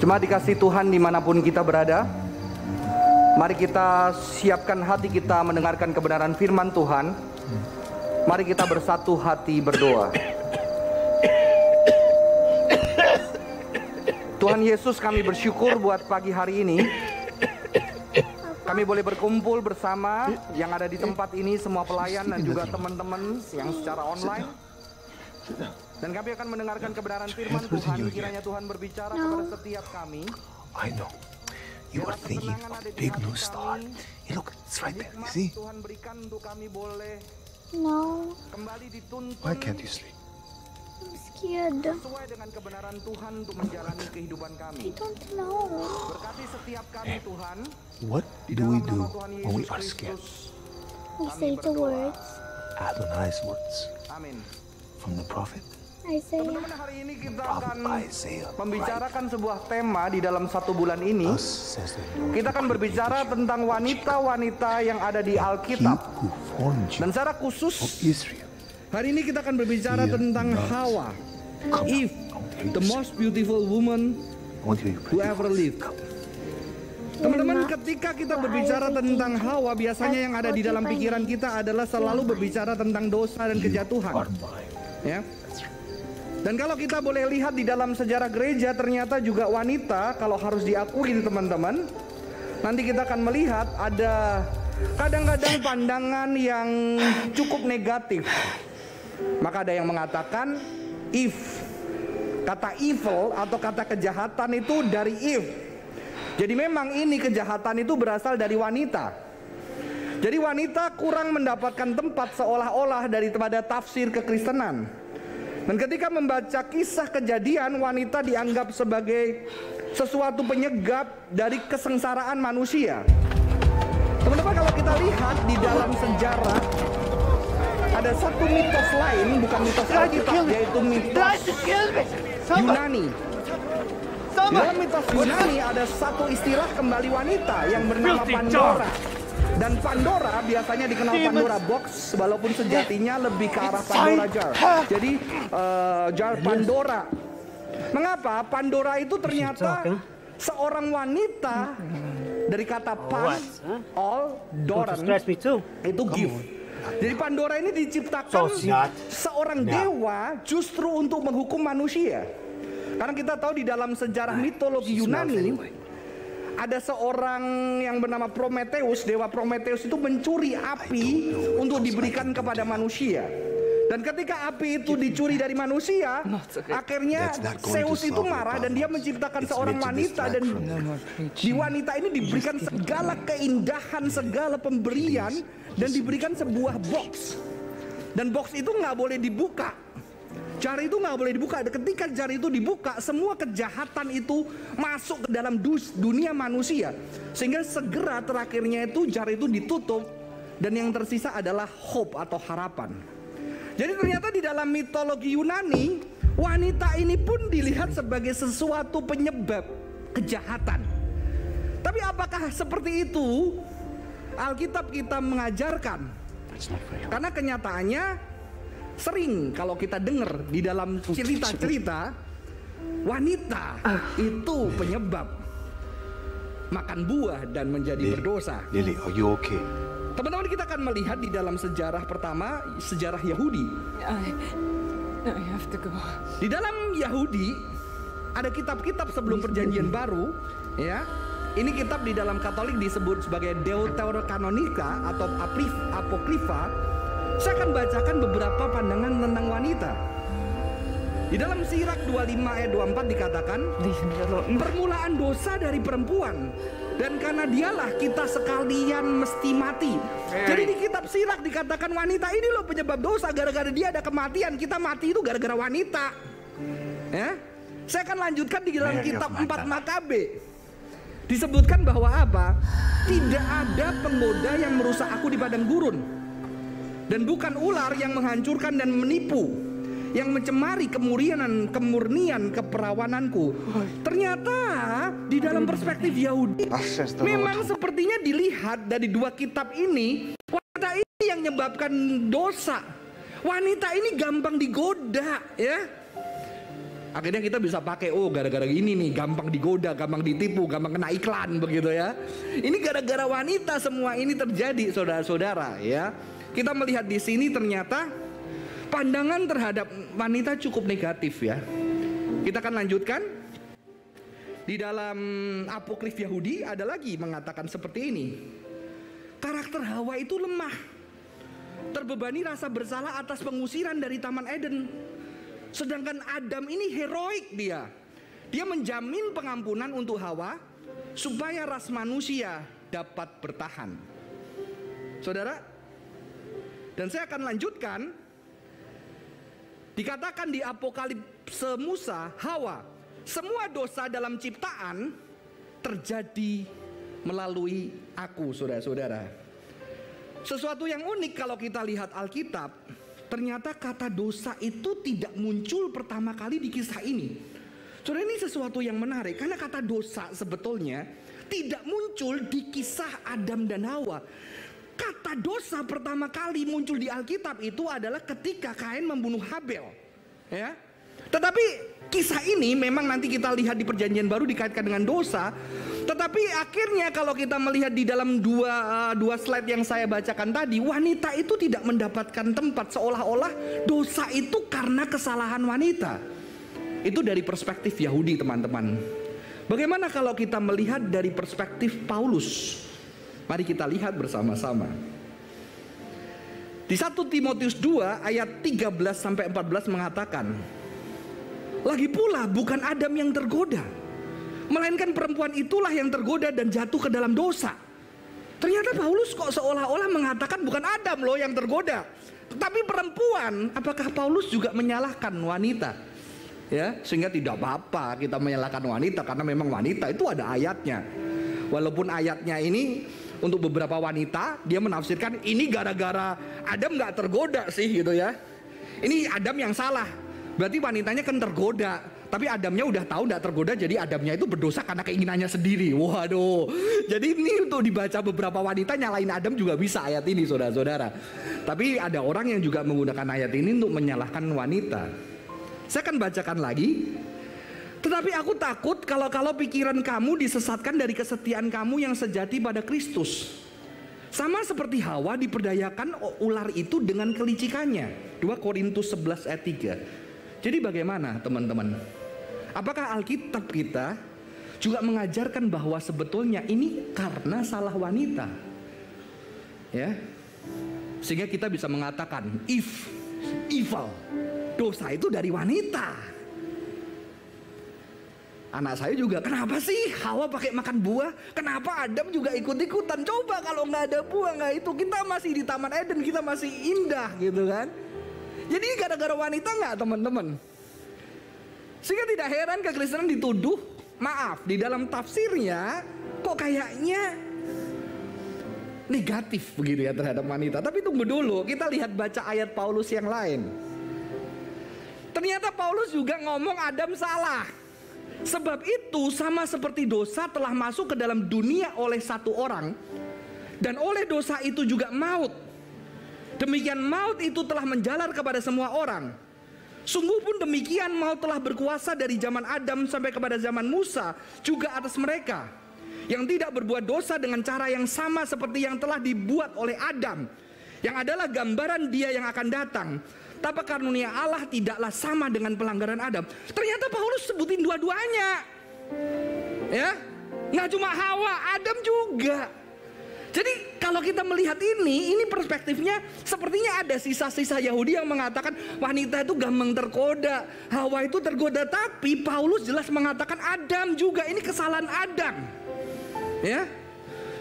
Jemaat dikasih Tuhan dimanapun kita berada, mari kita siapkan hati kita mendengarkan kebenaran firman Tuhan. Mari kita bersatu hati berdoa. Tuhan Yesus, kami bersyukur buat pagi hari ini. Kami boleh berkumpul bersama yang ada di tempat ini, semua pelayan dan juga teman-teman yang secara online. Dan kami akan mendengarkan kebenaran firman Tuhan. Kiranya Tuhan berbicara kepada setiap kami. I know. You are thinking of big new star. Hey, look, it's right there. You see? Tuhan berikan untuk kami boleh kembali dituntun. Why can't you sleep? I'm scared. Sesuai dengan kebenaran Tuhan untuk menjalani kehidupan kami. I don't know. Berkati setiap kami Tuhan. What do we do when we are scared? We say the words. Adonai's words Amin. from the prophet. Isaiah. Teman-teman, hari ini kita Prophet akan Isaiah. membicarakan sebuah tema di dalam satu bulan ini. Thus says the Lord. Kita akan berbicara tentang wanita-wanita yang ada di He Alkitab. who formed you Dan secara of khusus, Israel. hari ini kita akan berbicara Fear tentang not. Hawa, Come Eve, on. I want to hear the you most beautiful woman I want to hear you who pray. ever lived. Teman-teman, ketika kita berbicara tentang Hawa, biasanya yang ada di dalam pikiran kita adalah selalu berbicara tentang dosa dan You kejatuhan. are mine. Ya. Dan kalau kita boleh lihat di dalam sejarah gereja, ternyata juga wanita, kalau harus diakui teman-teman, nanti kita akan melihat ada kadang-kadang pandangan yang cukup negatif. Maka ada yang mengatakan Eve, kata evil atau kata kejahatan itu dari Eve. Jadi memang ini kejahatan itu berasal dari wanita. Jadi wanita kurang mendapatkan tempat seolah-olah daripada tafsir kekristenan. Dan ketika membaca kisah kejadian, wanita dianggap sebagai sesuatu penyebab dari kesengsaraan manusia. Teman-teman, kalau kita lihat di dalam sejarah, ada satu mitos lain, bukan mitos Alkitab, yaitu mitos Yunani. Di dalam mitos Yunani ada satu istilah kembali wanita yang bernama Pandora. Dan Pandora biasanya dikenal Pandora box, walaupun sejatinya lebih ke arah Pandora jar. Jadi jar Pandora. Mengapa? Pandora itu ternyata seorang wanita dari kata pan, all, doran, itu gift. Jadi Pandora ini diciptakan seorang dewa justru untuk menghukum manusia. Karena kita tahu di dalam sejarah mitologi Yunani, ada seorang yang bernama Prometheus. Dewa Prometheus itu mencuri api untuk diberikan kepada manusia. Dan ketika api itu dicuri dari manusia, akhirnya Zeus itu marah dan dia menciptakan seorang wanita. Dan di wanita ini diberikan segala keindahan, segala pemberian, dan diberikan sebuah box. Dan box itu nggak boleh dibuka. Jar itu nggak boleh dibuka. Ketika jar itu dibuka, semua kejahatan itu masuk ke dalam dunia manusia. Sehingga segera terakhirnya itu jar itu ditutup, dan yang tersisa adalah hope atau harapan. Jadi ternyata di dalam mitologi Yunani, wanita ini pun dilihat sebagai sesuatu penyebab kejahatan. Tapi apakah seperti itu Alkitab kita mengajarkan? Karena kenyataannya sering kalau kita dengar di dalam cerita-cerita, wanita itu penyebab makan buah dan menjadi berdosa. Lily, are you okay? Teman-teman, kita akan melihat di dalam sejarah pertama, sejarah Yahudi. I have to go. Di dalam Yahudi ada kitab-kitab sebelum perjanjian baru, ya. Ini kitab di dalam Katolik disebut sebagai Deuterokanonika atau Apokrifa. Saya akan bacakan beberapa pandangan tentang wanita. Di dalam Sirak 25 ayat 24 dikatakan, permulaan dosa dari perempuan, dan karena dialah kita sekalian mesti mati. Jadi di kitab Sirak dikatakan wanita ini loh penyebab dosa. Gara-gara dia ada kematian, kita mati itu gara-gara wanita. Ya, saya akan lanjutkan di dalam kitab 4 Makabe. Disebutkan bahwa apa? Tidak ada penggoda yang merusak aku di padang gurun, dan bukan ular yang menghancurkan dan menipu, yang mencemari kemurnian keperawananku. Ternyata di dalam perspektif Yahudi, memang sepertinya dilihat dari dua kitab ini, wanita ini yang menyebabkan dosa. Wanita ini gampang digoda, ya. Akhirnya kita bisa pakai, oh gara-gara ini nih, gampang digoda, gampang ditipu, gampang kena iklan begitu ya. Ini gara-gara wanita semua ini terjadi, saudara-saudara ya. Kita melihat di sini ternyata pandangan terhadap wanita cukup negatif ya. Kita akan lanjutkan. Di dalam apokrif Yahudi ada lagi mengatakan seperti ini. Karakter Hawa itu lemah, terbebani rasa bersalah atas pengusiran dari Taman Eden. Sedangkan Adam ini heroik dia. Dia menjamin pengampunan untuk Hawa supaya ras manusia dapat bertahan. Saudara, dan saya akan lanjutkan. Dikatakan di Apokalipse Musa, Hawa, semua dosa dalam ciptaan terjadi melalui aku, saudara-saudara. Sesuatu yang unik kalau kita lihat Alkitab, ternyata kata dosa itu tidak muncul pertama kali di kisah ini. Saudara, ini sesuatu yang menarik karena kata dosa sebetulnya tidak muncul di kisah Adam dan Hawa. Kata dosa pertama kali muncul di Alkitab itu adalah ketika Kain membunuh Habel, ya. Tetapi kisah ini memang nanti kita lihat di Perjanjian Baru dikaitkan dengan dosa. Tetapi akhirnya kalau kita melihat di dalam dua slide yang saya bacakan tadi, wanita itu tidak mendapatkan tempat, seolah-olah dosa itu karena kesalahan wanita. Itu dari perspektif Yahudi, teman-teman. Bagaimana kalau kita melihat dari perspektif Paulus? Mari kita lihat bersama-sama. Di 1 Timotius 2 ayat 13-14 mengatakan, lagi pula bukan Adam yang tergoda, melainkan perempuan itulah yang tergoda dan jatuh ke dalam dosa. Ternyata Paulus kok seolah-olah mengatakan bukan Adam loh yang tergoda, tapi perempuan. Apakah Paulus juga menyalahkan wanita? Ya, sehingga tidak apa-apa kita menyalahkan wanita karena memang wanita itu ada ayatnya. Walaupun ayatnya ini untuk beberapa wanita dia menafsirkan ini gara-gara Adam nggak tergoda sih gitu ya. Ini Adam yang salah. Berarti wanitanya kan tergoda, tapi Adamnya udah tahu nggak tergoda, jadi Adamnya itu berdosa karena keinginannya sendiri. Waduh, jadi ini untuk dibaca beberapa wanita nyalain Adam juga bisa ayat ini, saudara-saudara. Tapi ada orang yang juga menggunakan ayat ini untuk menyalahkan wanita. Saya akan bacakan lagi. Tetapi aku takut kalau pikiran kamu disesatkan dari kesetiaan kamu yang sejati pada Kristus. Sama seperti Hawa diperdayakan ular itu dengan kelicikannya. 2 Korintus 11 ayat 3. Jadi bagaimana teman-teman? Apakah Alkitab kita juga mengajarkan bahwa sebetulnya ini karena salah wanita? Ya. Sehingga kita bisa mengatakan evil, dosa itu dari wanita. Anak saya juga, kenapa sih Hawa pakai makan buah? Kenapa Adam juga ikut-ikutan? Coba kalau nggak ada buah, nggak itu, kita masih di Taman Eden, kita masih indah gitu kan? Jadi gara-gara wanita nggak teman-teman? Sehingga tidak heran kekristenan dituduh, maaf, di dalam tafsirnya kok kayaknya negatif begitu ya terhadap wanita. Tapi tunggu dulu, kita lihat baca ayat Paulus yang lain. Ternyata Paulus juga ngomong Adam salah. Sebab itu sama seperti dosa telah masuk ke dalam dunia oleh satu orang, dan oleh dosa itu juga maut. Demikian maut itu telah menjalar kepada semua orang. Sungguh pun demikian maut telah berkuasa dari zaman Adam sampai kepada zaman Musa juga atas mereka yang tidak berbuat dosa dengan cara yang sama seperti yang telah dibuat oleh Adam, yang adalah gambaran dia yang akan datang. Tapi karunia Allah tidaklah sama dengan pelanggaran Adam. Ternyata Paulus sebutin dua-duanya. Ya, nggak cuma Hawa, Adam juga. Jadi kalau kita melihat ini perspektifnya sepertinya ada sisa-sisa Yahudi yang mengatakan wanita itu gampang tergoda, Hawa itu tergoda. Tapi Paulus jelas mengatakan Adam juga, ini kesalahan Adam. Ya,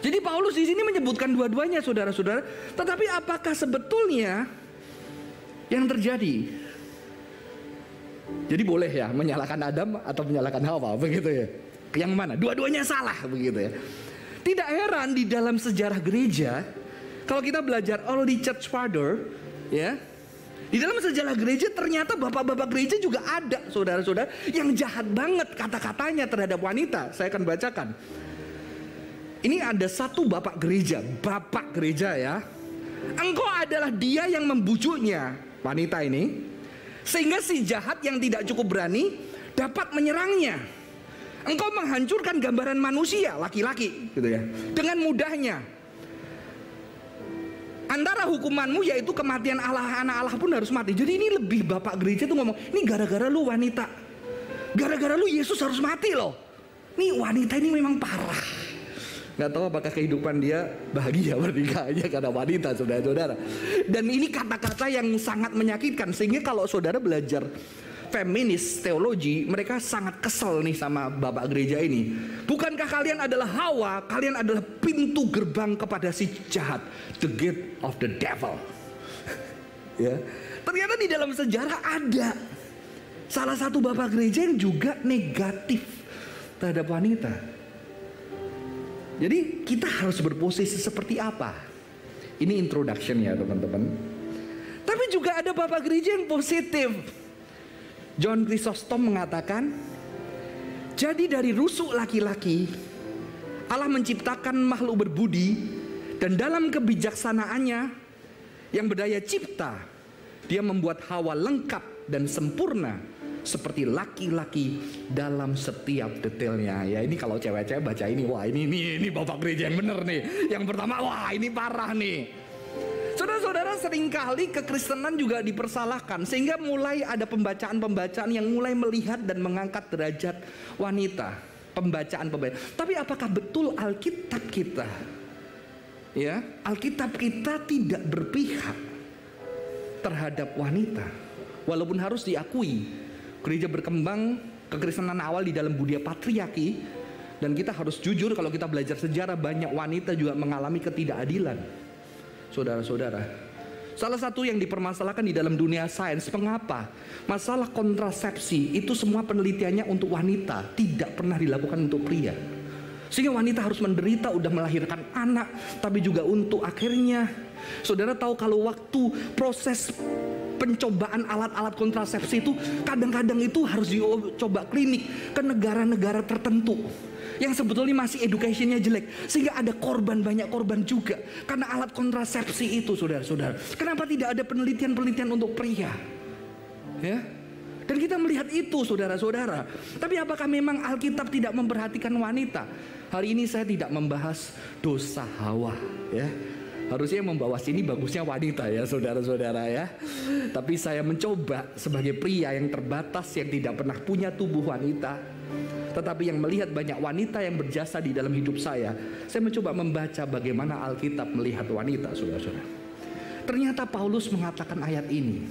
jadi Paulus di sini menyebutkan dua-duanya, saudara-saudara. Tetapi apakah sebetulnya yang terjadi? Jadi boleh ya menyalahkan Adam atau menyalahkan Hawa, begitu ya? Yang mana? Dua-duanya salah, begitu ya? Tidak heran di dalam sejarah gereja, kalau kita belajar early church father, ya, di dalam sejarah gereja ternyata bapak-bapak gereja juga ada, saudara-saudara, yang jahat banget kata-katanya terhadap wanita. Saya akan bacakan. Ini ada satu bapak gereja ya. Engkau adalah dia yang membujuknya, wanita ini, sehingga si jahat yang tidak cukup berani dapat menyerangnya. Engkau menghancurkan gambaran manusia, laki-laki, gitu ya, dengan mudahnya. Antara hukumanmu yaitu kematian Allah, anak Allah pun harus mati. Jadi ini lebih Bapak gereja tuh ngomong, ini gara-gara lu wanita, gara-gara lu Yesus harus mati loh. Nih wanita ini memang parah. Gak tahu apakah kehidupan dia bahagia pernikahannya karena wanita, saudara-saudara. Dan ini kata-kata yang sangat menyakitkan. Sehingga kalau saudara belajar feminis teologi, mereka sangat kesel nih sama Bapak gereja ini. Bukankah kalian adalah Hawa? Kalian adalah pintu gerbang kepada si jahat, the gate of the devil. Ya, ternyata di dalam sejarah ada salah satu Bapak gereja yang juga negatif terhadap wanita. Jadi kita harus berposisi seperti apa? Ini introduction ya teman-teman. Tapi juga ada Bapak gereja yang positif. John Chrysostom mengatakan, jadi dari rusuk laki-laki Allah menciptakan makhluk berbudi, dan dalam kebijaksanaannya yang berdaya cipta, Dia membuat Hawa lengkap dan sempurna seperti laki-laki dalam setiap detailnya. Ya ini kalau cewek-cewek baca ini, wah ini Bapak gereja yang bener nih. Yang pertama, wah ini parah nih. Saudara-saudara, seringkali kekristenan juga dipersalahkan, sehingga mulai ada pembacaan-pembacaan yang mulai melihat dan mengangkat derajat wanita. Pembacaan. Tapi apakah betul Alkitab kita, ya, Alkitab kita tidak berpihak terhadap wanita? Walaupun harus diakui, gereja berkembang, kekristenan awal di dalam budaya patriarki, dan kita harus jujur kalau kita belajar sejarah, banyak wanita juga mengalami ketidakadilan. Saudara-saudara, salah satu yang dipermasalahkan di dalam dunia sains, mengapa masalah kontrasepsi itu semua penelitiannya untuk wanita, tidak pernah dilakukan untuk pria. Sehingga wanita harus menderita udah melahirkan anak, tapi juga untuk akhirnya, saudara tahu kalau waktu proses pencobaan alat-alat kontrasepsi itu kadang-kadang itu harus dicoba klinik ke negara-negara tertentu yang sebetulnya masih educationnya jelek, sehingga ada korban, banyak korban juga karena alat kontrasepsi itu, saudara-saudara. Kenapa tidak ada penelitian-penelitian untuk pria? Ya, dan kita melihat itu, saudara-saudara. Tapi apakah memang Alkitab tidak memperhatikan wanita? Hari ini saya tidak membahas dosa Hawa, ya. Harusnya membawa sini bagusnya wanita ya, saudara-saudara ya. Tapi saya mencoba sebagai pria yang terbatas, yang tidak pernah punya tubuh wanita, tetapi yang melihat banyak wanita yang berjasa di dalam hidup saya mencoba membaca bagaimana Alkitab melihat wanita, saudara-saudara. Ternyata Paulus mengatakan ayat ini,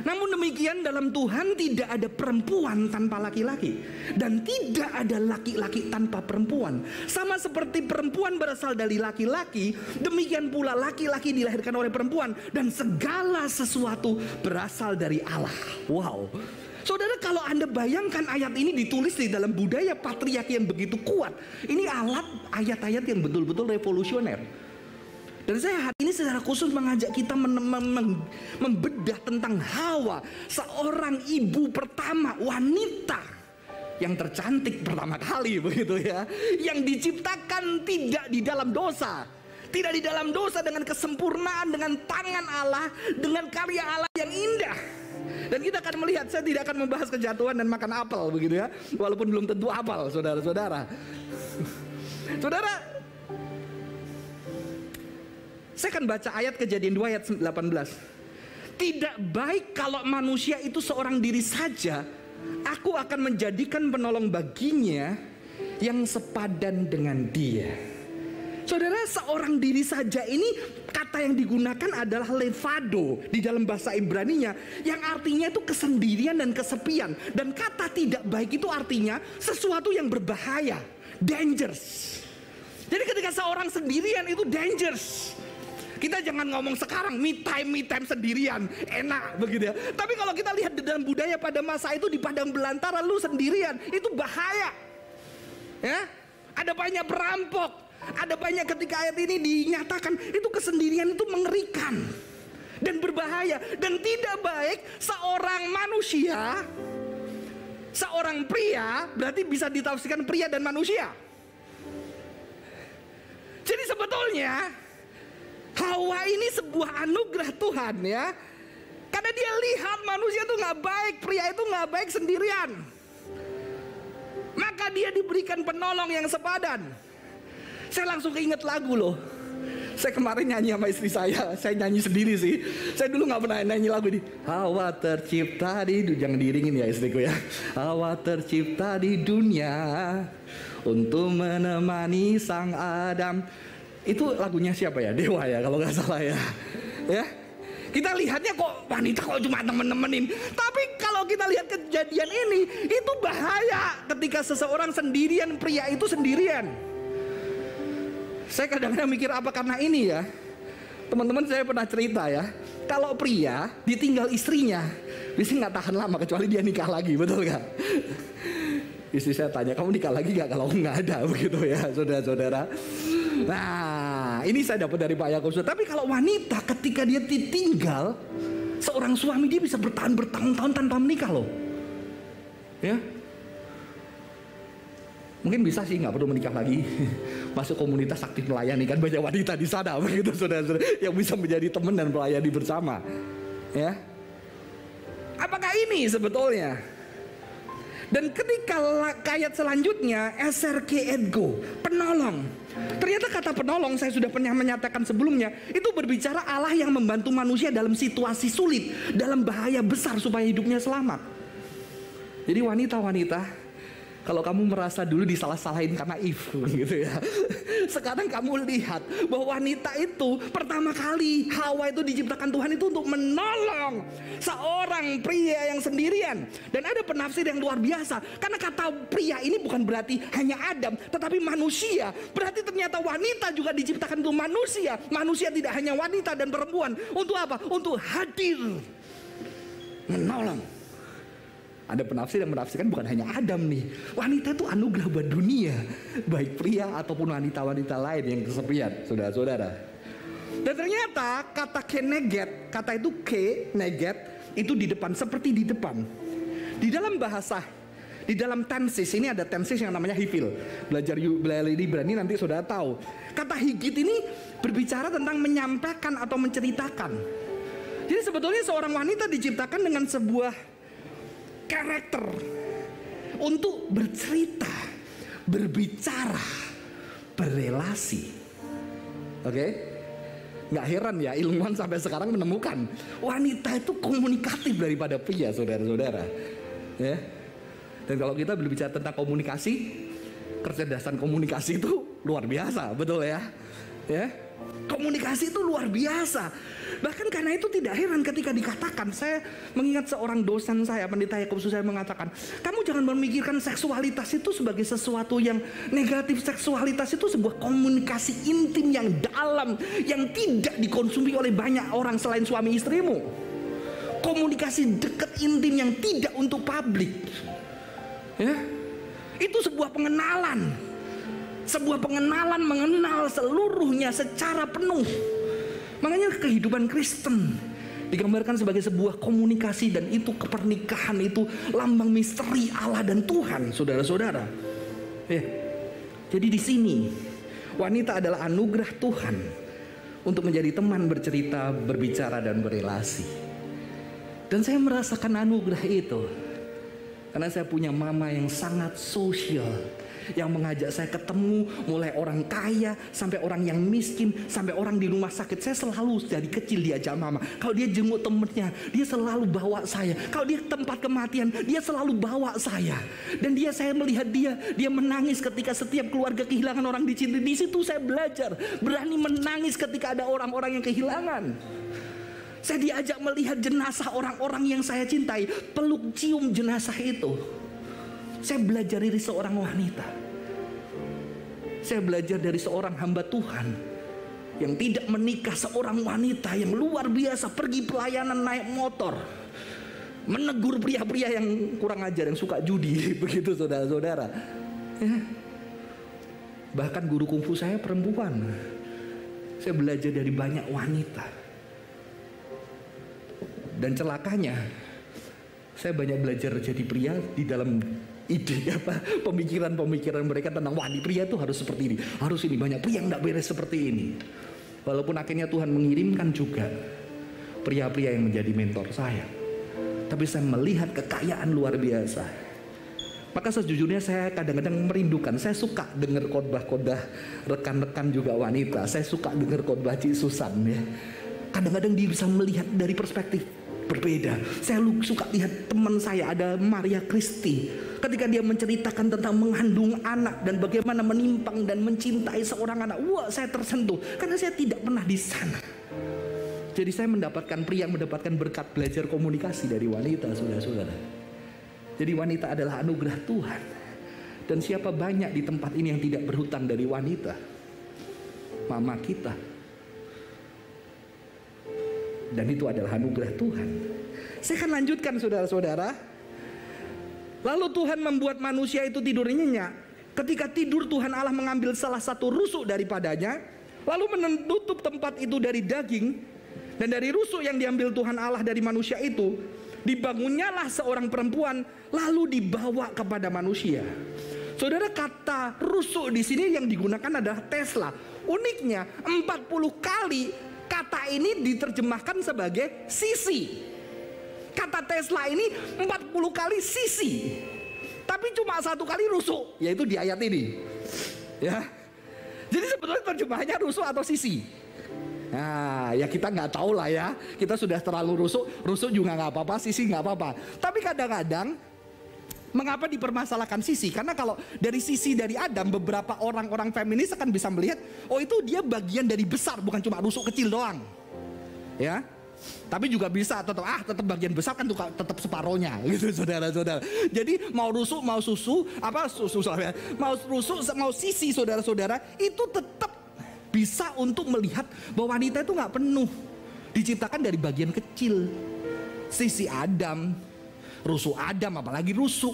namun demikian dalam Tuhan tidak ada perempuan tanpa laki-laki, dan tidak ada laki-laki tanpa perempuan. Sama seperti perempuan berasal dari laki-laki, demikian pula laki-laki dilahirkan oleh perempuan, dan segala sesuatu berasal dari Allah. Wow. Saudara, kalau Anda bayangkan ayat ini ditulis di dalam budaya patriarki yang begitu kuat, ini ayat-ayat yang betul-betul revolusioner. Dan saya hari ini secara khusus mengajak kita membedah tentang Hawa, seorang ibu pertama, wanita yang tercantik pertama kali, begitu ya, yang diciptakan tidak di dalam dosa, tidak di dalam dosa, dengan kesempurnaan, dengan tangan Allah, dengan karya Allah yang indah. Dan kita akan melihat, saya tidak akan membahas kejatuhan dan makan apel, begitu ya, walaupun belum tentu apel, saudara-saudara. Saudara, saya akan baca ayat Kejadian 2 ayat 18. Tidak baik kalau manusia itu seorang diri saja, aku akan menjadikan penolong baginya yang sepadan dengan dia. Saudara, seorang diri saja ini kata yang digunakan adalah levado di dalam bahasa Ibraninya, yang artinya itu kesendirian dan kesepian. Dan kata tidak baik itu artinya sesuatu yang berbahaya, dangerous. Jadi ketika seorang sendirian itu dangerous. Kita jangan ngomong sekarang me time sendirian, enak begitu ya. Tapi kalau kita lihat di dalam budaya pada masa itu, di padang belantara lu sendirian, itu bahaya. Ya, ada banyak perampok, ada banyak, ketika ayat ini dinyatakan itu kesendirian itu mengerikan dan berbahaya, dan tidak baik seorang manusia, seorang pria, berarti bisa ditafsirkan pria dan manusia. Jadi sebetulnya Hawa ini sebuah anugerah Tuhan ya. Karena dia lihat manusia itu nggak baik, pria itu nggak baik sendirian. Maka dia diberikan penolong yang sepadan. Saya langsung keinget lagu loh. Saya kemarin nyanyi sama istri saya nyanyi sendiri sih. Saya dulu nggak pernah nyanyi lagu ini. Hawa tercipta di dunia, jangan diiringin ya istriku ya. Hawa tercipta di dunia untuk menemani sang Adam. Itu lagunya siapa ya? Dewa ya kalau nggak salah ya. Ya. Kita lihatnya kok wanita kok cuma temen-temenin. Tapi kalau kita lihat kejadian ini, itu bahaya ketika seseorang sendirian, pria itu sendirian. Saya kadang-kadang mikir apa karena ini ya. Teman-teman saya pernah cerita ya. Kalau pria ditinggal istrinya, biasanya nggak tahan lama kecuali dia nikah lagi, betul nggak? Istri saya tanya, kamu nikah lagi nggak kalau nggak ada begitu ya, saudara-saudara. Nah, ini saya dapat dari Pak Yakobus. Tapi kalau wanita ketika dia ditinggal seorang suami, dia bisa bertahan bertahun-tahun tanpa menikah loh. Ya. Mungkin bisa sih nggak perlu menikah lagi. Masuk komunitas aktif melayani, kan banyak wanita di sana begitu saudara-saudara yang bisa menjadi teman dan melayani bersama. Ya. Apakah ini sebetulnya? Dan ketika ayat selanjutnya SRK Edgo, penolong. Ternyata kata penolong, saya sudah pernah menyatakan sebelumnya, itu berbicara Allah yang membantu manusia dalam situasi sulit, dalam bahaya besar supaya hidupnya selamat. Jadi wanita-wanita, kalau kamu merasa dulu disalah-salahin karena Eve gitu ya, sekarang kamu lihat bahwa wanita itu pertama kali Hawa itu diciptakan Tuhan itu untuk menolong seorang pria yang sendirian. Dan ada penafsir yang luar biasa, karena kata pria ini bukan berarti hanya Adam, tetapi manusia. Berarti ternyata wanita juga diciptakan untuk manusia. Manusia tidak hanya wanita dan perempuan. Untuk apa? Untuk hadir menolong. Ada penafsir yang menafsirkan bukan hanya Adam nih, wanita itu anugerah buat dunia, baik pria ataupun wanita-wanita lain yang kesepian, saudara-saudara. Dan ternyata kata keneget, kata itu keneget itu di depan, seperti di depan. Di dalam bahasa, di dalam tenses, ini ada tenses yang namanya hifil. Belajar Ibrani nanti saudara tahu. Kata higit ini berbicara tentang menyampaikan atau menceritakan. Jadi sebetulnya seorang wanita diciptakan dengan sebuah karakter untuk bercerita, berbicara, berrelasi. Oke? Nggak heran ya ilmuwan sampai sekarang menemukan wanita itu komunikatif daripada pria, saudara-saudara. Ya. Dan kalau kita berbicara tentang komunikasi, kecerdasan komunikasi itu luar biasa, betul ya? Ya. Komunikasi itu luar biasa. Bahkan karena itu tidak heran ketika dikatakan, saya mengingat seorang dosen saya, pendeta Yakobus, saya mengatakan, kamu jangan memikirkan seksualitas itu sebagai sesuatu yang negatif. Seksualitas itu sebuah komunikasi intim yang dalam, yang tidak dikonsumsi oleh banyak orang selain suami istrimu. Komunikasi dekat intim yang tidak untuk publik. Ya, itu sebuah pengenalan. Sebuah pengenalan mengenal seluruhnya secara penuh. Makanya kehidupan Kristen digambarkan sebagai sebuah komunikasi, dan itu pernikahan itu lambang misteri Allah dan Tuhan, saudara-saudara. Ya. Jadi di sini wanita adalah anugerah Tuhan untuk menjadi teman bercerita, berbicara dan berelasi. Dan saya merasakan anugerah itu karena saya punya mama yang sangat sosial, yang mengajak saya ketemu, mulai orang kaya sampai orang yang miskin, sampai orang di rumah sakit. Saya selalu dari kecil diajak mama. Kalau dia jenguk temennya, dia selalu bawa saya. Kalau dia tempat kematian, dia selalu bawa saya. Dan saya melihat dia menangis ketika setiap keluarga kehilangan orang dicintai. Di situ saya belajar berani menangis ketika ada orang-orang yang kehilangan. Saya diajak melihat jenazah orang-orang yang saya cintai, peluk cium jenazah itu. Saya belajar dari seorang wanita. Saya belajar dari seorang hamba Tuhan yang tidak menikah, seorang wanita yang luar biasa, pergi pelayanan naik motor, menegur pria-pria yang kurang ajar, yang suka judi, begitu saudara-saudara. Ya. Bahkan guru kungfu saya perempuan. Saya belajar dari banyak wanita. Dan celakanya, saya banyak belajar jadi pria di dalam ide pemikiran mereka tentang wanita pria itu harus seperti ini, banyak pria yang tidak beres seperti ini. Walaupun akhirnya Tuhan mengirimkan juga pria-pria yang menjadi mentor saya. Tapi saya melihat kekayaan luar biasa. Maka sejujurnya saya kadang-kadang merindukan. Saya suka dengar khotbah-khotbah rekan-rekan juga wanita. Saya suka dengar khotbah Cik Susan ya. Kadang-kadang dia bisa melihat dari perspektif berbeda. Saya suka lihat teman saya ada Maria Christie. Ketika dia menceritakan tentang mengandung anak dan bagaimana menimpang dan mencintai seorang anak. Wah, saya tersentuh karena saya tidak pernah di sana. Jadi saya mendapatkan pria yang mendapatkan berkat belajar komunikasi dari wanita, saudara-saudara. Jadi wanita adalah anugerah Tuhan. Dan siapa banyak di tempat ini yang tidak berhutang dari wanita? Mama kita. Dan itu adalah anugerah Tuhan. Saya akan lanjutkan saudara-saudara. Lalu Tuhan membuat manusia itu tidur nyenyak. Ketika tidur Tuhan Allah mengambil salah satu rusuk daripadanya. Lalu menutup tempat itu dari daging. Dan dari rusuk yang diambil Tuhan Allah dari manusia itu, dibangunnyalah seorang perempuan lalu dibawa kepada manusia. Saudara, kata rusuk di sini yang digunakan adalah Tesla. Uniknya 40 kali kata ini diterjemahkan sebagai sisi. Kata Tesla ini 40 kali sisi. Tapi cuma 1 kali rusuk, yaitu di ayat ini. Ya. Jadi sebetulnya terjemahannya rusuk atau sisi. Nah, ya kita nggak tahu lah ya. Kita sudah terlalu rusuk juga nggak apa-apa, sisi nggak apa-apa. Tapi kadang-kadang mengapa dipermasalahkan sisi? Karena kalau dari sisi dari Adam, beberapa orang-orang feminis akan bisa melihat, oh itu dia bagian dari besar, bukan cuma rusuk kecil doang. Ya. Tapi juga bisa tetap bagian besar kan tetap separohnya gitu saudara-saudara. Jadi mau rusuk mau mau rusuk mau sisi saudara-saudara itu tetap bisa untuk melihat bahwa wanita itu nggak penuh, diciptakan dari bagian kecil. Sisi Adam, rusuk Adam, apalagi rusuk.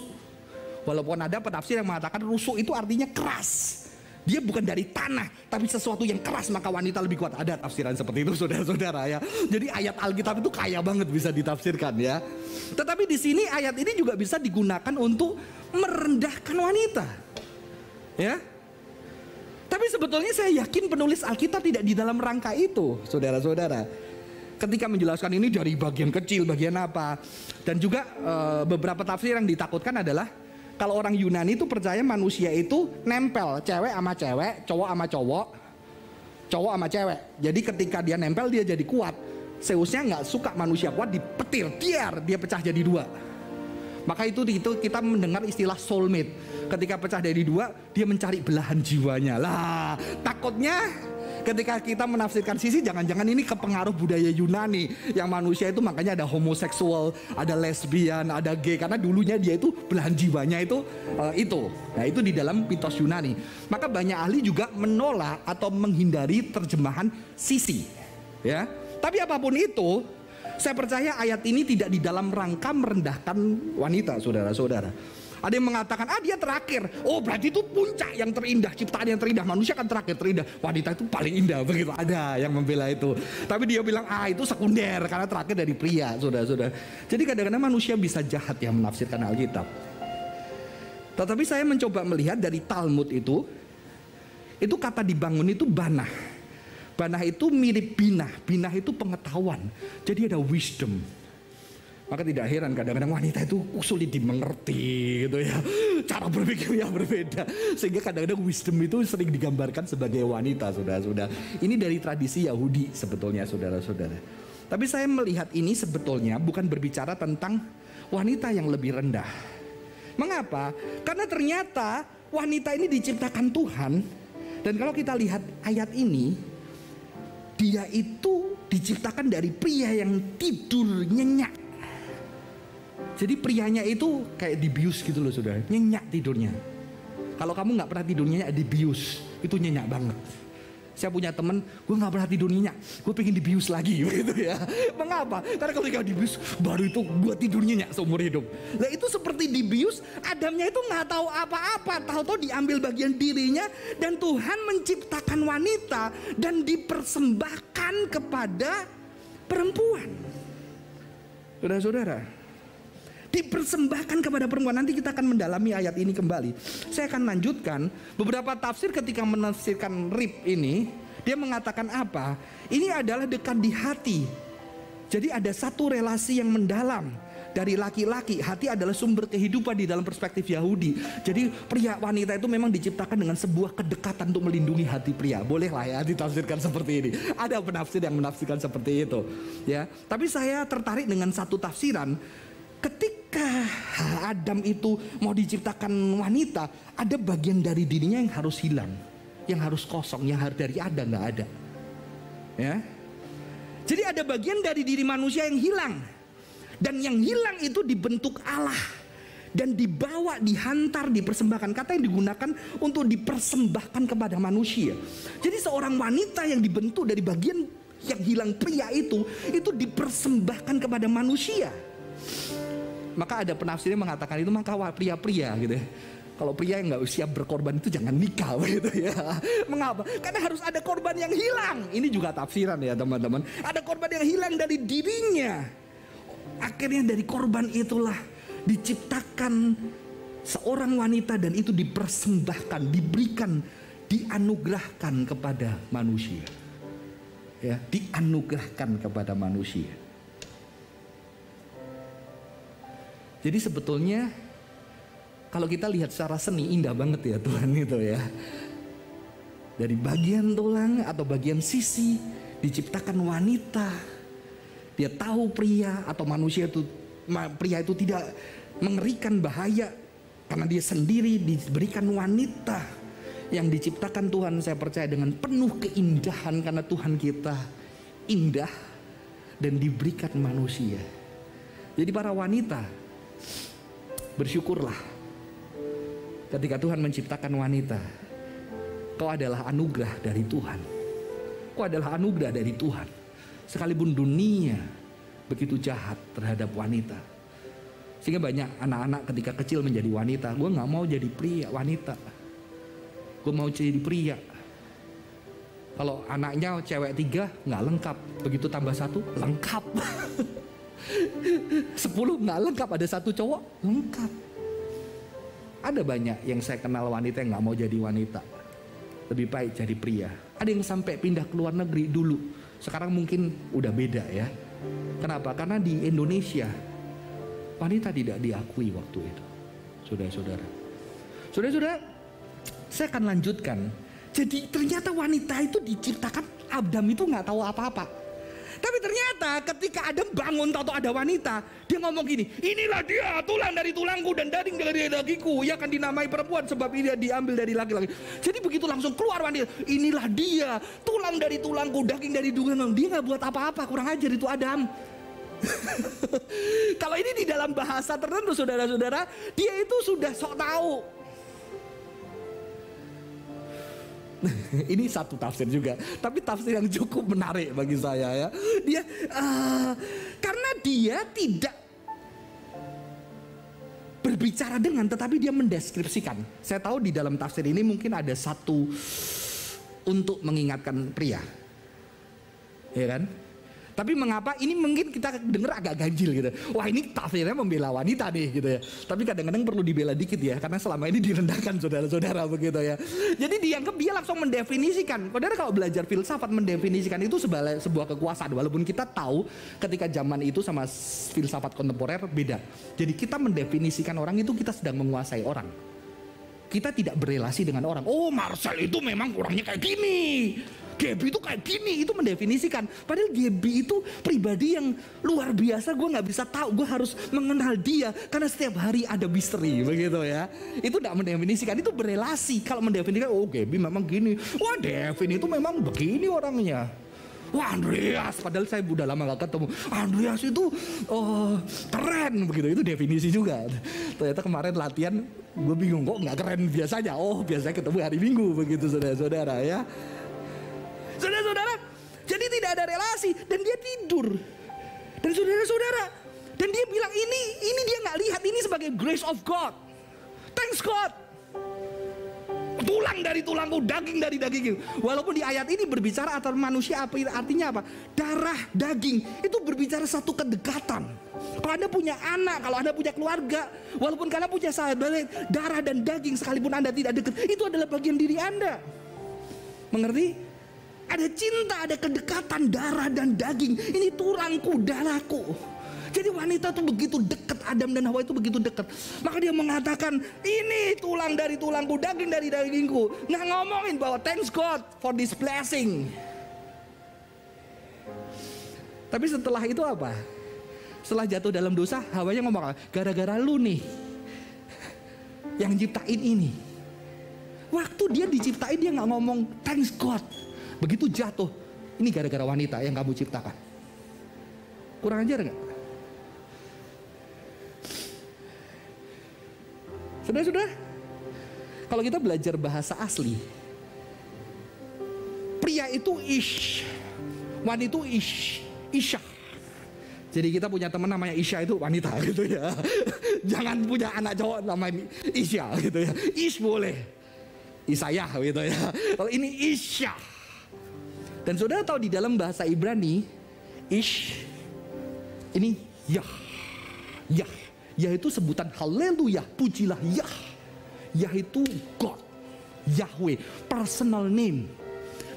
Walaupun ada penafsir yang mengatakan rusuk itu artinya keras. Dia bukan dari tanah, tapi sesuatu yang keras, maka wanita lebih kuat. Ada tafsiran seperti itu saudara-saudara ya. Jadi ayat Alkitab itu kaya banget bisa ditafsirkan ya. Tetapi di sini ayat ini juga bisa digunakan untuk merendahkan wanita. Ya. Tapi sebetulnya saya yakin penulis Alkitab tidak di dalam rangka itu, saudara-saudara. Ketika menjelaskan ini dari bagian kecil, bagian apa. Dan juga beberapa tafsir yang ditakutkan adalah kalau orang Yunani itu percaya manusia itu nempel, cewek sama cewek, cowok sama cowok, cowok sama cewek. Jadi ketika dia nempel dia jadi kuat. Zeusnya nggak suka manusia kuat, dipetir, dia pecah jadi 2. Maka itu kita mendengar istilah soulmate. Ketika pecah dari 2, dia mencari belahan jiwanya. Lah, takutnya ketika kita menafsirkan sisi, jangan-jangan ini kepengaruh budaya Yunani. Yang manusia itu makanya ada homoseksual, ada lesbian, ada gay. Karena dulunya dia itu belahan jiwanya itu. Nah itu di dalam mitos Yunani. Maka banyak ahli juga menolak atau menghindari terjemahan sisi. Ya, tapi apapun itu, saya percaya ayat ini tidak di dalam rangka merendahkan wanita, saudara-saudara. Ada yang mengatakan, dia terakhir. Oh berarti itu puncak yang terindah, ciptaan yang terindah. Manusia kan terakhir terindah, wanita itu paling indah. Begitu, ada yang membela itu. Tapi dia bilang, itu sekunder karena terakhir dari pria, saudara-saudara. Jadi kadang-kadang manusia bisa jahat yang menafsirkan Alkitab. Tetapi saya mencoba melihat dari Talmud itu kata dibangun itu banah. Banah itu mirip binah. Binah itu pengetahuan. Jadi ada wisdom. Maka tidak heran kadang-kadang wanita itu sulit dimengerti gitu ya. Cara berpikir yang berbeda. Sehingga kadang-kadang wisdom itu sering digambarkan sebagai wanita, saudara-saudara. Ini dari tradisi Yahudi sebetulnya, saudara-saudara. Tapi saya melihat ini sebetulnya bukan berbicara tentang wanita yang lebih rendah. Mengapa? Karena ternyata wanita ini diciptakan Tuhan. Dan kalau kita lihat ayat ini, dia itu diciptakan dari pria yang tidur nyenyak. Jadi prianya itu kayak dibius gitu loh saudara, nyenyak tidurnya. Kalau kamu gak pernah tidur nyenyak, dibius, itu nyenyak banget. Saya punya temen, gue gak pernah tidur nyenyak, gue pengen dibius lagi gitu ya. Mengapa? Karena kalau dia dibius, baru itu gue tidur nyenyak seumur hidup. Nah itu seperti dibius, Adamnya itu gak tahu apa-apa, tahu-tahu diambil bagian dirinya. Dan Tuhan menciptakan wanita dan dipersembahkan kepada perempuan. Saudara-saudara, dipersembahkan kepada perempuan. Nanti kita akan mendalami ayat ini kembali. Saya akan lanjutkan. Beberapa tafsir ketika menafsirkan rib ini, dia mengatakan apa? Ini adalah dekat di hati. Jadi ada satu relasi yang mendalam dari laki-laki. Hati adalah sumber kehidupan di dalam perspektif Yahudi. Jadi pria wanita itu memang diciptakan dengan sebuah kedekatan untuk melindungi hati pria. Bolehlah ya ditafsirkan seperti ini. Ada penafsir yang menafsirkan seperti itu, ya. Tapi saya tertarik dengan satu tafsiran. Ketika Adam itu mau diciptakan wanita, ada bagian dari dirinya yang harus hilang, yang harus kosong, yang dari ada nggak ada, ya. Jadi ada bagian dari diri manusia yang hilang. Dan yang hilang itu dibentuk Allah. Dan dibawa, dihantar, dipersembahkan. Kata yang digunakan untuk dipersembahkan kepada manusia. Jadi seorang wanita yang dibentuk dari bagian yang hilang pria itu dipersembahkan kepada manusia. Maka ada penafsir yang mengatakan itu maka pria-pria gitu ya. Kalau pria yang nggak siap berkorban itu jangan nikah begitu ya. Mengapa? Karena harus ada korban yang hilang. Ini juga tafsiran ya teman-teman. Ada korban yang hilang dari dirinya. Akhirnya dari korban itulah diciptakan seorang wanita dan itu dipersembahkan, diberikan, dianugerahkan kepada manusia. Ya, dianugerahkan kepada manusia. Jadi sebetulnya kalau kita lihat secara seni indah banget ya Tuhan itu ya. Dari bagian tulang atau bagian sisi diciptakan wanita. Dia tahu pria atau manusia itu, pria itu tidak mengerikan bahaya karena dia sendiri diberikan wanita yang diciptakan Tuhan, saya percaya dengan penuh keindahan karena Tuhan kita indah dan diberikan manusia. Jadi para wanita bersyukurlah. Ketika Tuhan menciptakan wanita, kau adalah anugerah dari Tuhan. Kau adalah anugerah dari Tuhan. Sekalipun dunia begitu jahat terhadap wanita. Sehingga banyak anak-anak ketika kecil menjadi wanita. Gue gak mau jadi pria, wanita. Gue mau jadi pria. Kalau anaknya cewek 3 gak lengkap. Begitu tambah 1 lengkap. 10 gak lengkap, ada 1 cowok lengkap. Ada banyak yang saya kenal wanita yang gak mau jadi wanita. Lebih baik jadi pria. Ada yang sampai pindah ke luar negeri dulu. Sekarang mungkin udah beda ya. Kenapa? Karena di Indonesia wanita tidak diakui waktu itu. Saudara-saudara, saya akan lanjutkan. Jadi ternyata wanita itu diciptakan, Adam itu gak tahu apa-apa. Tapi ternyata ketika Adam bangun tahu ada wanita, dia ngomong gini, inilah dia tulang dari tulangku dan daging dari dagingku, ia akan dinamai perempuan sebab ia diambil dari laki-laki. Jadi begitu langsung keluar wanita, inilah dia tulang dari tulangku, daging dari dagingku. Dia nggak buat apa-apa, kurang ajar itu Adam. Kalau ini di dalam bahasa tertentu saudara-saudara, dia itu sudah sok tahu. Ini satu tafsir juga, tapi tafsir yang cukup menarik bagi saya ya. Dia karena dia tidak berbicara dengan, tetapi dia mendeskripsikan. Saya tahu di dalam tafsir ini mungkin ada satu untuk mengingatkan pria, ya kan? Tapi mengapa ini mungkin kita dengar agak ganjil gitu. Wah ini tafsirnya membela wanita nih gitu ya. Tapi kadang-kadang perlu dibela dikit ya. Karena selama ini direndahkan saudara-saudara begitu ya. Jadi dianggap dia langsung mendefinisikan. Saudara kalau belajar filsafat mendefinisikan itu sebuah kekuasaan. Walaupun kita tahu ketika zaman itu sama filsafat kontemporer beda. Jadi kita mendefinisikan orang itu kita sedang menguasai orang. Kita tidak berelasi dengan orang. Oh Marcel itu memang orangnya kayak gini. Gaby itu kayak gini, itu mendefinisikan. Padahal Gaby itu pribadi yang luar biasa. Gue gak bisa tahu, gue harus mengenal dia. Karena setiap hari ada misteri begitu ya. Itu gak mendefinisikan, itu berelasi. Kalau mendefinisikan, oh Gaby memang gini. Wah Devin itu memang begini orangnya. Wah Andreas, padahal saya udah lama gak ketemu. Andreas itu keren begitu, itu definisi juga. Ternyata kemarin latihan gue bingung kok gak keren biasanya. Oh biasanya ketemu hari Minggu begitu saudara-saudara ya. Saudara-saudara, jadi tidak ada relasi dan dia tidur. Dan saudara-saudara, dan dia bilang ini dia nggak lihat ini sebagai grace of God. Thanks God. Tulang dari tulangku, daging dari dagingku. Walaupun di ayat ini berbicara antara manusia, artinya apa? Darah, daging, itu berbicara satu kedekatan. Kalau Anda punya anak, kalau Anda punya keluarga, walaupun kalian punya sahabat, darah dan daging sekalipun Anda tidak dekat, itu adalah bagian diri Anda. Mengerti? Ada cinta, ada kedekatan darah dan daging. Ini tulangku, darahku. Jadi wanita tuh begitu dekat, Adam dan Hawa itu begitu dekat. Maka dia mengatakan, ini tulang dari tulangku, daging dari dagingku. Nggak ngomongin bahwa thanks God for this blessing. Tapi setelah itu apa? Setelah jatuh dalam dosa, Hawanya ngomong, gara-gara lu nih yang ciptain ini. Waktu dia diciptain dia nggak ngomong thanks God. Begitu jatuh, ini gara-gara wanita yang kamu ciptakan. Kurang ajar nggak? Sudah. Kalau kita belajar bahasa asli, pria itu ish, wanita itu isha. Jadi kita punya teman namanya Isya itu wanita gitu ya. Jangan punya anak cowok namanya Isya gitu ya. Ish boleh, Isayah gitu ya. Kalau ini Isya. Dan saudara tahu di dalam bahasa Ibrani, ish ini Yah. Yah itu sebutan haleluya, pujilah Yah. Yah itu God, Yahweh, personal name.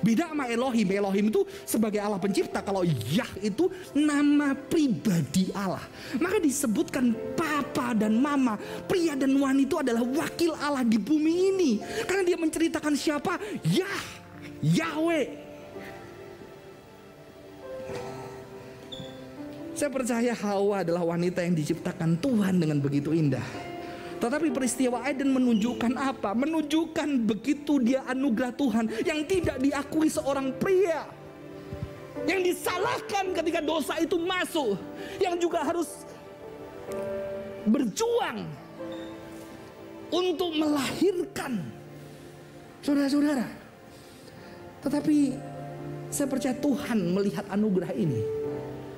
Beda sama Elohim. Elohim itu sebagai Allah pencipta. Kalau Yah itu nama pribadi Allah. Maka disebutkan papa dan mama, pria dan wanita itu adalah wakil Allah di bumi ini. Karena dia menceritakan siapa? Yah, Yahweh. Saya percaya Hawa adalah wanita yang diciptakan Tuhan dengan begitu indah. Tetapi peristiwa Eden menunjukkan apa? Menunjukkan begitu dia anugerah Tuhan yang tidak diakui seorang pria. Yang disalahkan ketika dosa itu masuk. Yang juga harus berjuang untuk melahirkan saudara-saudara. Tetapi saya percaya Tuhan melihat anugerah ini.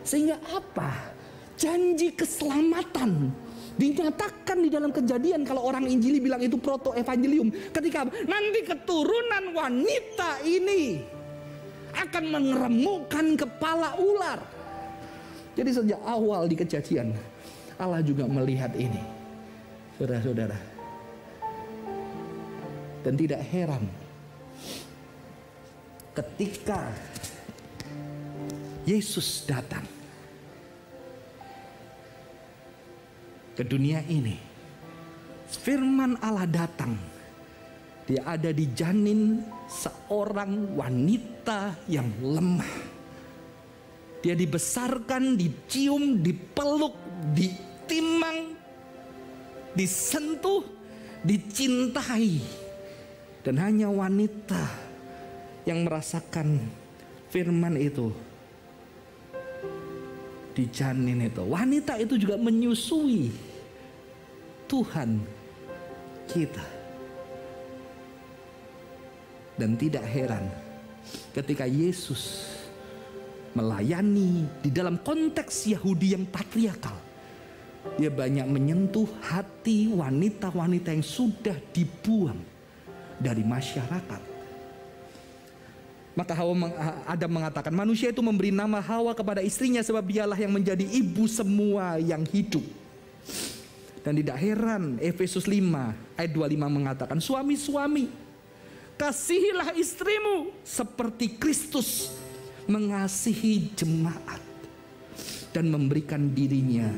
Sehingga apa? Janji keselamatan dinyatakan di dalam Kejadian. Kalau orang Injili bilang itu proto evangelium. Ketika nanti keturunan wanita ini akan mengeremukkan kepala ular. Jadi sejak awal di Kejadian Allah juga melihat ini, saudara-saudara. Dan tidak heran ketika Yesus datang ke dunia ini, firman Allah datang. Dia ada di janin seorang wanita yang lemah. Dia dibesarkan, dicium, dipeluk, ditimang, disentuh, dicintai. Dan hanya wanita yang merasakan firman itu di janin itu. Wanita itu juga menyusui Tuhan kita. Dan tidak heran ketika Yesus melayani di dalam konteks Yahudi yang patriarkal, dia banyak menyentuh hati wanita-wanita yang sudah dibuang dari masyarakat. Maka Adam mengatakan, manusia itu memberi nama Hawa kepada istrinya sebab dialah yang menjadi ibu semua yang hidup. Dan tidak heran Efesus 5 ayat 25 mengatakan, suami-suami, kasihilah istrimu seperti Kristus mengasihi jemaat dan memberikan dirinya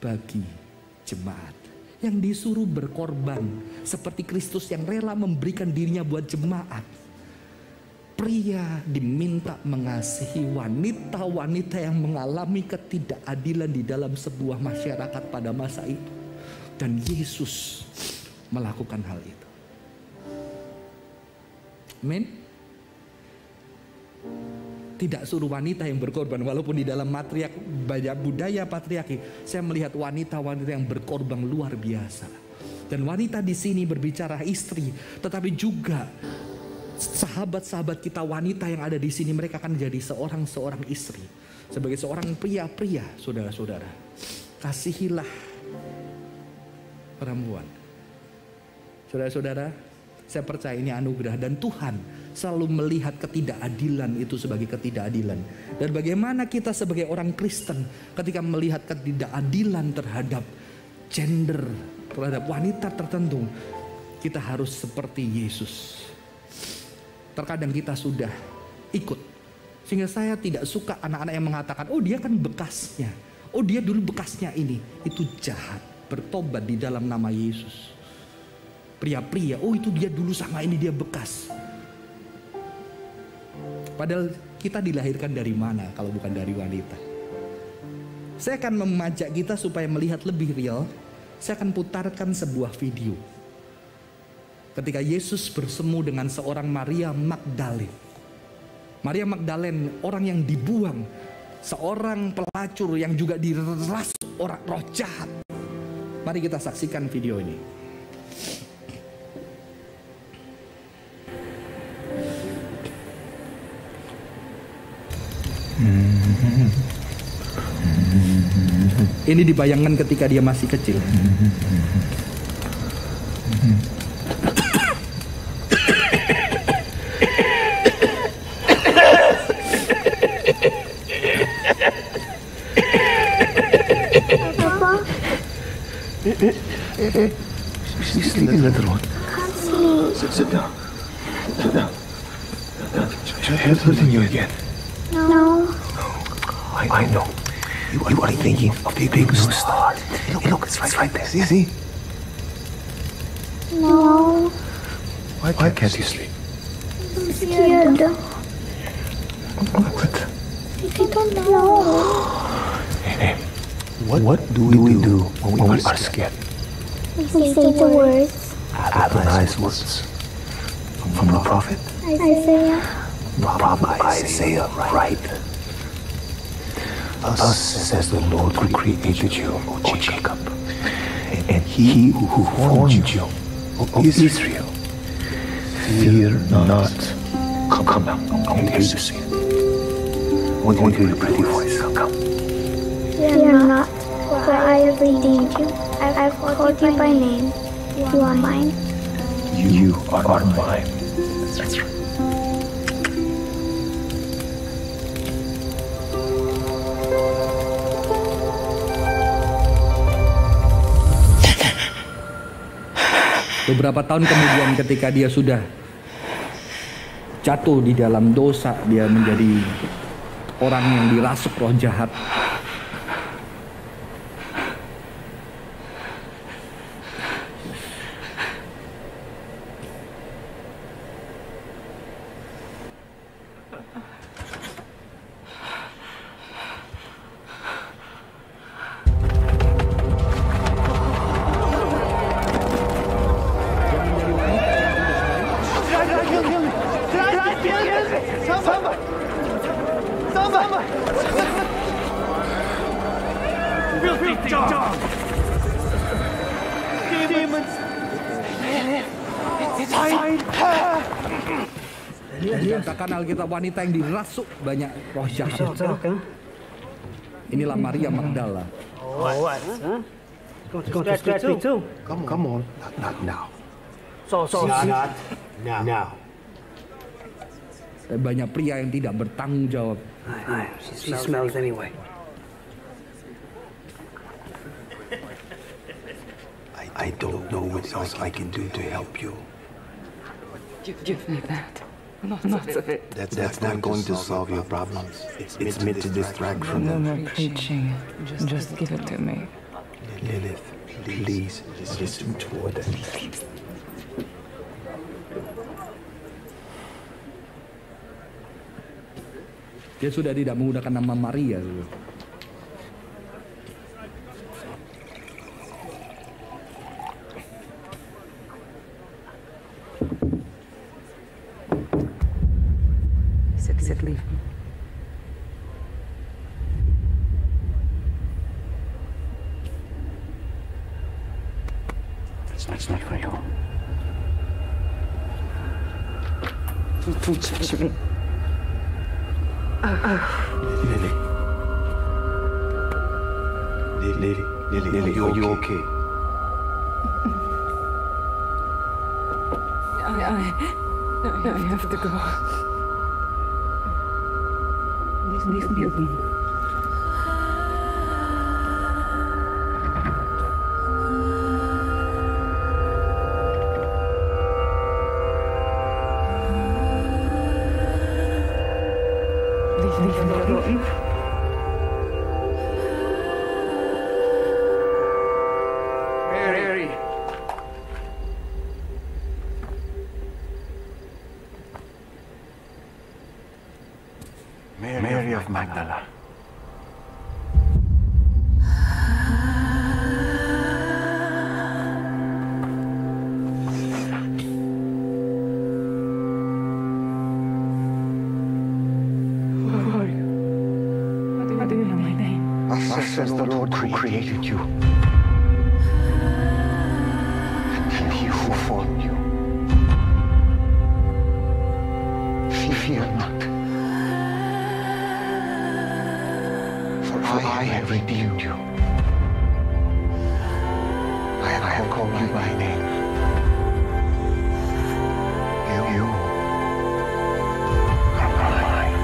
bagi jemaat. Yang disuruh berkorban seperti Kristus yang rela memberikan dirinya buat jemaat. Pria diminta mengasihi wanita-wanita yang mengalami ketidakadilan di dalam sebuah masyarakat pada masa itu. Dan Yesus melakukan hal itu. Amin. Tidak suruh wanita yang berkorban. Walaupun di dalam budaya patriarki, saya melihat wanita-wanita yang berkorban luar biasa. Dan wanita di sini berbicara istri, tetapi juga sahabat-sahabat kita wanita yang ada di sini, mereka akan jadi seorang istri. Sebagai seorang pria-pria, saudara-saudara, kasihilah perempuan. Saudara-saudara, saya percaya ini anugerah. Dan Tuhan selalu melihat ketidakadilan itu sebagai ketidakadilan. Dan bagaimana kita sebagai orang Kristen ketika melihat ketidakadilan terhadap gender, terhadap wanita tertentu, kita harus seperti Yesus. Terkadang kita sudah ikut. Sehingga saya tidak suka anak-anak yang mengatakan, oh dia kan bekasnya. Oh dia dulu bekasnya ini. Itu jahat. Bertobat di dalam nama Yesus. Pria-pria, oh itu dia dulu sama ini dia bekas. Padahal kita dilahirkan dari mana kalau bukan dari wanita. Saya akan memajak kita supaya melihat lebih real. Saya akan putarkan sebuah video. Ketika Yesus bersemu dengan seorang Maria Magdalene. Maria Magdalene, orang yang dibuang. Seorang pelacur yang juga dirasuki orang roh jahat. Mari kita saksikan video ini. Ini dibayangkan ketika dia masih kecil. She's sleeping, little one. Can't sleep. Sit down. Sit down. Should I have something you again? No. I know. You are thinking of the big blue star. Look, it's right there. See? No. Why can't you sleep? I'm scared. What? I don't know. Hey, what do we do when we are scared? We say the words. Adonai's words. From the prophet? Isaiah. Prophet Isaiah, right. Thus says the Lord who created you, O Jacob, and he who formed you, O Israel. Fear not. Come now. I want to hear you sing. I want to hear your pretty voice. Come. Fear not, for I have redeemed you. I've called you by name. You are mine. You are mine. That's right. Beberapa tahun kemudian ketika dia sudah jatuh di dalam dosa, dia menjadi orang yang dirasuk roh jahat. Dikatakan Alkitab wanita yang dirasuk banyak roh jahat. Inilah Maria Magdala. Come on. Not now. Not now. Dan banyak pria yang tidak bertanggung jawab. She smells anyway. I don't know what else I can do to help you. Give me that. Not of it. That's not going to solve your problems. It's meant to distract from No them. more preaching. Just give it to me. Lilith, please listen to what I Dia sudah tidak menggunakan nama Maria. Sit, leave me. That's not for you. Don't touch me. Lily, are you okay? I have to go. Leave me alone. Mary. Mary of Magdala. How do you know my name? Thus says the Lord who created you, and he who formed you. Fear not, for I have redeemed you. I have called you by name. You are mine.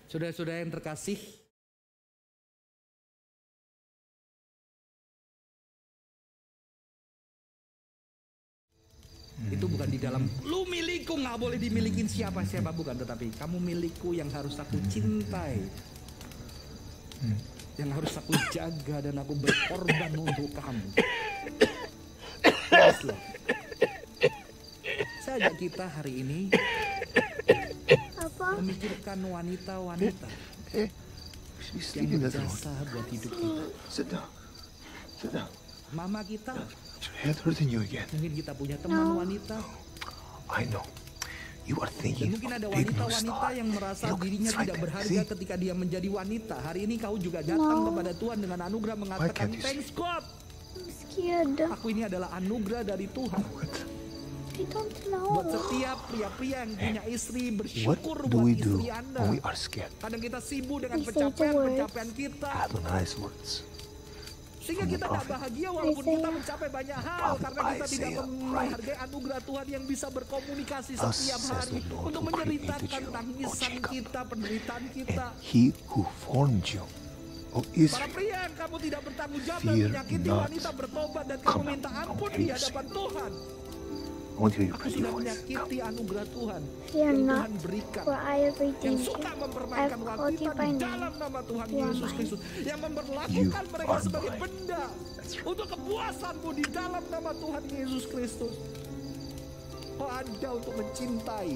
Saudara-saudara yang terkasih, itu bukan di dalam lu milikku, nggak boleh dimilikin siapa-siapa, bukan, tetapi kamu milikku yang harus aku cintai, yang harus aku jaga dan aku berkorban untuk kamu. Yes, Lord. Saya ajak kita hari ini memikirkan wanita-wanita yang berjasa buat hidup kita. Sit down. Sit down. Mama kita, Your head hurting you again. mungkin kita punya teman wanita, I know. You are dan thinking mungkin ada of big new wanita-wanita star. yang merasa Look, dirinya it's right tidak there. berharga See? ketika dia menjadi wanita. Hari ini kau juga datang kepada Tuhan dengan anugerah mengatakan, can't you see? thanks God, I'm scared. aku ini adalah anugerah dari Tuhan. What? I don't Buat know. setiap pria-pria yang punya istri, What bersyukur do buat we do istri Anda. when we are scared? Kadang kita sibuk dengan We say the pencapaian-pencapaian kita, Adonai's words. sehingga kita tidak bahagia walaupun kita mencapai banyak hal, karena kita tidak menghargai anugerah Tuhan yang bisa berkomunikasi setiap hari untuk menceritakan tangisan kita, penderitaan kita. And he who formed you, O Para Israel, pria yang kamu tidak bertanggung jawab dan fear menyakiti not. wanita bertobat dan kamu Come minta on, ampun come di on, hadapan Tuhan. I want to hear your Aku pretty sudah voice. menyakiti anugerah Tuhan Fear yang not, Tuhan berikan, for I have yang redeemed you. suka mempermainkan I've called wanita you by di name. dalam nama Tuhan You are Yesus mine. Kristus, yang You memperlakukan mereka are sebagai mine. benda untuk kepuasanmu di dalam nama Tuhan Yesus Kristus. Kau ada untuk mencintai,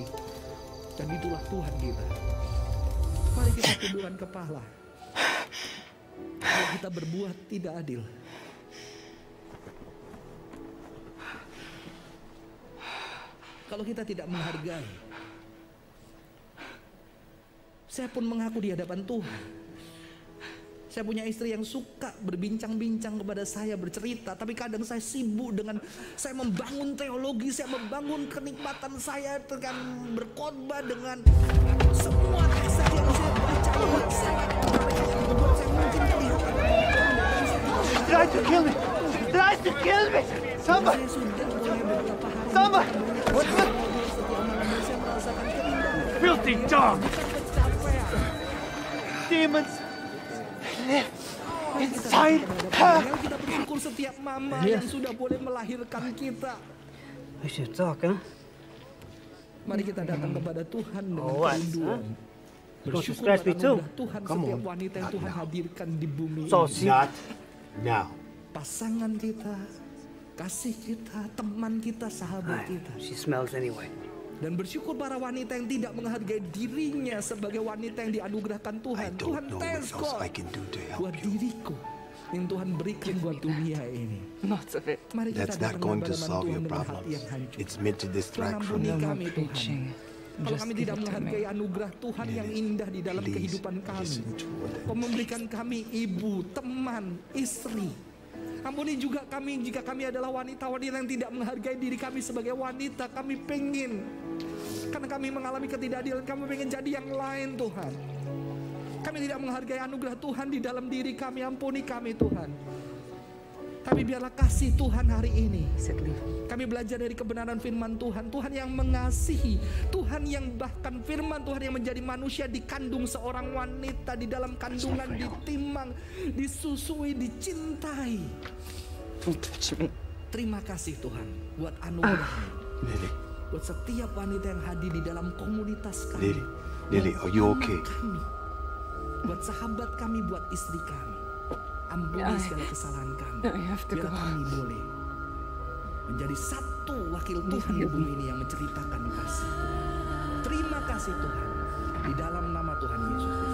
dan itulah Tuhan kita. Mari kita tundukkan kepala. Kalau kita berbuat tidak adil, kalau kita tidak menghargai, saya pun mengaku di hadapan Tuhan. Saya punya istri yang suka berbincang-bincang kepada saya, bercerita, tapi kadang saya sibuk dengan saya membangun teologi, saya membangun kenikmatan saya dengan berkhotbah, dengan semua teks yang saya baca yang sangat menarik, yang membuat saya mungkin kelihatan. Tries to kill me! Tries to kill me! Somebody! Saya sudah mulai beberapa hari. Somebody! What's this? Setiap malamnya saya merasakan kerinduan. Filthy dog! Bukan pencapaian. Demons live inside her! Mari kita bersyukur setiap mama yang sudah boleh melahirkan kita. We should talk, huh? Mari kita datang kepada Tuhan dengan Oh, what? kerinduan. Want to Bersyukur scratch me pada too? anugerah Tuhan Come setiap on. wanita yang Tuhan hadirkan di bumi So ini. see, Not now. Pasangan kita, kasih kita, teman kita, sahabat kita. she smells anyway. Dan bersyukur para wanita yang tidak menghargai dirinya sebagai wanita yang dianugerahkan Tuhan. I Tuhan, don't know thanks what else God I can do to help buat you. diriku yang Tuhan berikan buat dunia ini. Lots of it. Mari kita That's not datang going kepada to solve Tuhan your dengan hati problems. yang hancur. It's meant to Tuhan distract from ampuni you. kami Tuhan. Preaching. Kalau Just kami give tidak it to menghargai me. anugerah Tuhan yang Lily, indah di dalam please kehidupan kami. listen to what I Kau memberikan kami ibu, teman, istri. Ampuni juga kami jika kami adalah wanita-wanita yang tidak menghargai diri kami sebagai wanita. Kami pengen Karena kami mengalami ketidakadilan, kami pengen jadi yang lain Tuhan. Kami tidak menghargai anugerah Tuhan di dalam diri kami. Ampuni kami Tuhan. Tapi biarlah kasih Tuhan hari ini, kami belajar dari kebenaran firman Tuhan. Tuhan yang mengasihi, Tuhan yang bahkan firman Tuhan yang menjadi manusia dikandung seorang wanita, di dalam kandungan ditimang, disusui, dicintai. Terima kasih Tuhan buat anugerah-Mu, buat setiap wanita yang hadir di dalam komunitas kami. Lily, are you okay? Kami, buat sahabat kami, buat istri kami. Ampuni segala kesalahan kami. Biar kami boleh menjadi satu wakil Tuhan di bumi ini yang menceritakan kasih Tuhan. Terima kasih Tuhan. Di dalam nama Tuhan Yesus.